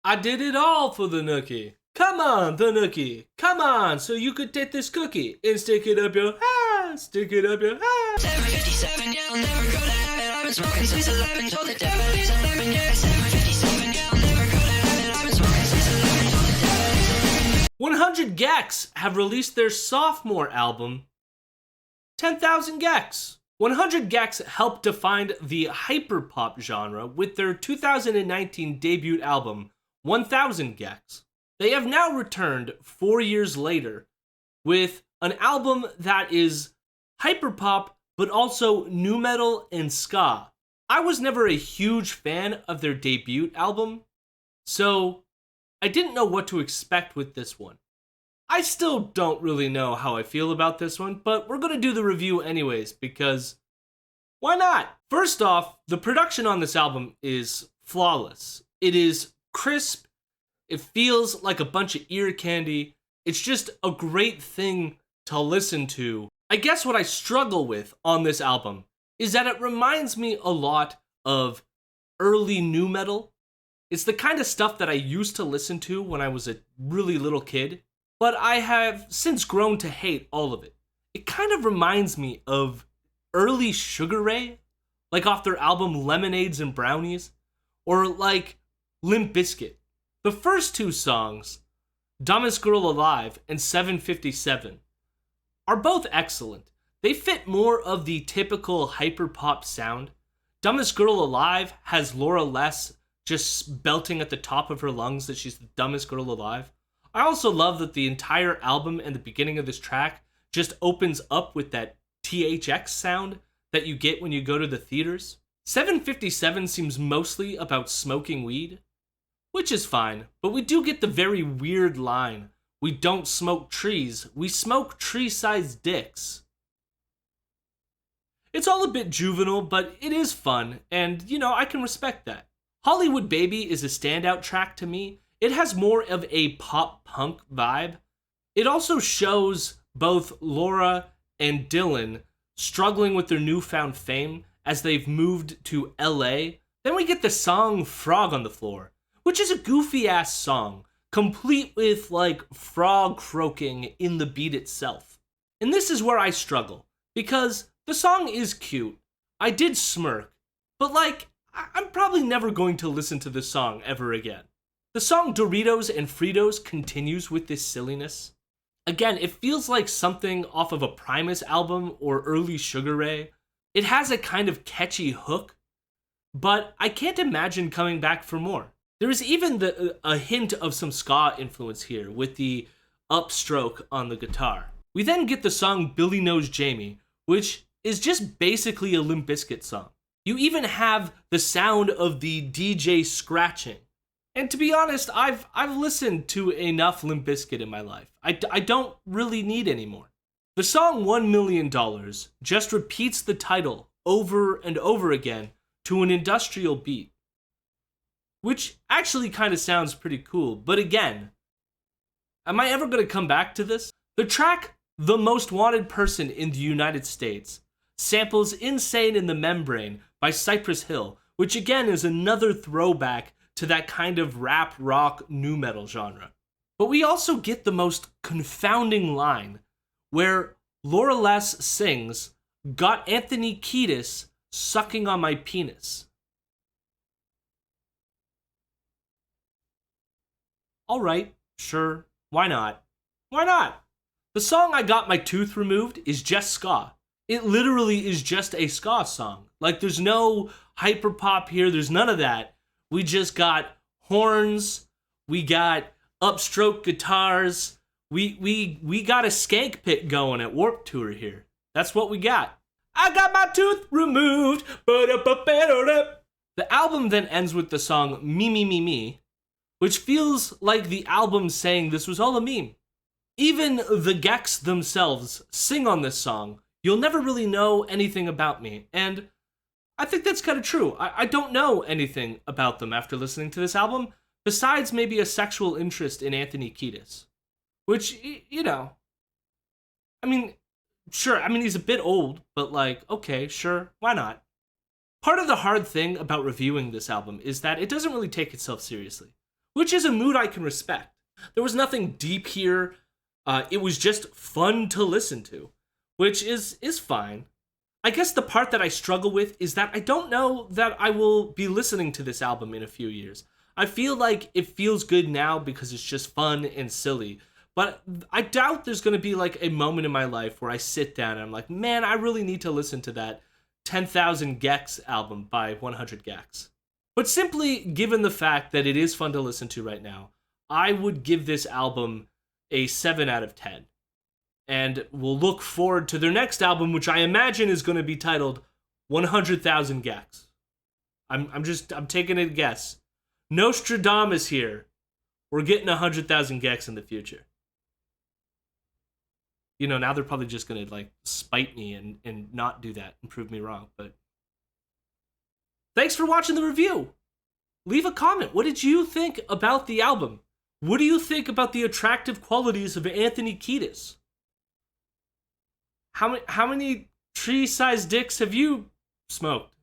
I did it all for the nookie. Come on, the nookie. Come on, so you could take this cookie and stick it up your ass. Stick it up your ass. 757, yeah, I'll never go to heaven. I've been smoking since 11. Told the devil he's 11, yeah. 757, yeah, I'll never go to heaven. I've been smoking since 11. Told the devil he's 11. 100 gecs have released their sophomore album, 10,000 gecs. 100 gecs helped define the hyperpop genre with their 2019 debut album, 1000 gecs. They have now returned 4 years later with an album that is hyperpop but also nu metal and ska. I was never a huge fan of their debut album, so I didn't know what to expect with this one. I still don't really know how I feel about this one, but we're going to do the review anyways, because why not? First off, the production on this album is flawless. It is crisp. It feels like a bunch of ear candy. It's just a great thing to listen to. I guess what I struggle with on this album is that it reminds me a lot of early nu metal. It's the kind of stuff that I used to listen to when I was a really little kid, but I have since grown to hate all of it. It kind of reminds me of early Sugar Ray, like off their album Lemonades and Brownies, or like Limp Bizkit. The first two songs, Dumbest Girl Alive and 757, are both excellent. They fit more of the typical hyperpop sound. Dumbest Girl Alive has Laura Les just belting at the top of her lungs that she's the dumbest girl alive. I also love that the entire album and the beginning of this track just opens up with that THX sound that you get when you go to the theaters. 757 seems mostly about smoking weed, which is fine, but we do get the very weird line, "We don't smoke trees, we smoke tree-sized dicks." It's all a bit juvenile, but it is fun, and, I can respect that. Hollywood Baby is a standout track to me. It has more of a pop-punk vibe. It also shows both Laura and Dylan struggling with their newfound fame as they've moved to LA. Then we get the song Frog on the Floor, which is a goofy-ass song, complete with, frog croaking in the beat itself. And this is where I struggle, because the song is cute. I did smirk, but, I'm probably never going to listen to this song ever again. The song Doritos and Fritos continues with this silliness. Again, it feels like something off of a Primus album or early Sugar Ray. It has a kind of catchy hook, but I can't imagine coming back for more. There is even a hint of some ska influence here with the upstroke on the guitar. We then get the song Billy Knows Jamie, which is just basically a Limp Bizkit song. You even have the sound of the DJ scratching. And to be honest, I've listened to enough Limp Bizkit in my life. I don't really need any more. The song $1 Million just repeats the title over and over again to an industrial beat, which actually kind of sounds pretty cool. But again, am I ever going to come back to this? The track The Most Wanted Person in the United States samples Insane in the Membrane by Cypress Hill, which again is another throwback to that kind of rap rock nu metal genre. But we also get the most confounding line where Laura Les sings, "Got Anthony Kiedis sucking on my penis." Alright, sure, why not? Why not? The song I Got My Tooth Removed is just ska. It literally is just a ska song. There's no hyperpop here, there's none of that. We just got horns, we got upstroke guitars, we got a skank pit going at Warped Tour here. That's what we got. I got my tooth removed. The album then ends with the song Me Me Me Me, which feels like the album saying this was all a meme. Even the gecs themselves sing on this song, "You'll never really know anything about me," and I think that's kind of true. I don't know anything about them after listening to this album, besides maybe a sexual interest in Anthony Kiedis. Which, sure, he's a bit old, but okay, sure, why not? Part of the hard thing about reviewing this album is that it doesn't really take itself seriously. which is a mood I can respect. There was nothing deep here. It was just fun to listen to, which is fine. I guess the part that I struggle with is that I don't know that I will be listening to this album in a few years. I feel like it feels good now because it's just fun and silly. But I doubt there's going to be like a moment in my life where I sit down and I'm like, man, I really need to listen to that 10,000 gecs album by 100 gecs. But simply given the fact that it is fun to listen to right now, I would give this album a 7 out of 10. And we'll look forward to their next album, which I imagine is going to be titled 100,000 gecs. I'm taking a guess. Nostradamus here. We're getting 100,000 gecs in the future. You know, now they're probably just going to like spite me and not do that and prove me wrong. But thanks for watching the review. Leave a comment. What did you think about the album? What do you think about the attractive qualities of Anthony Kiedis? How many tree-sized dicks have you smoked?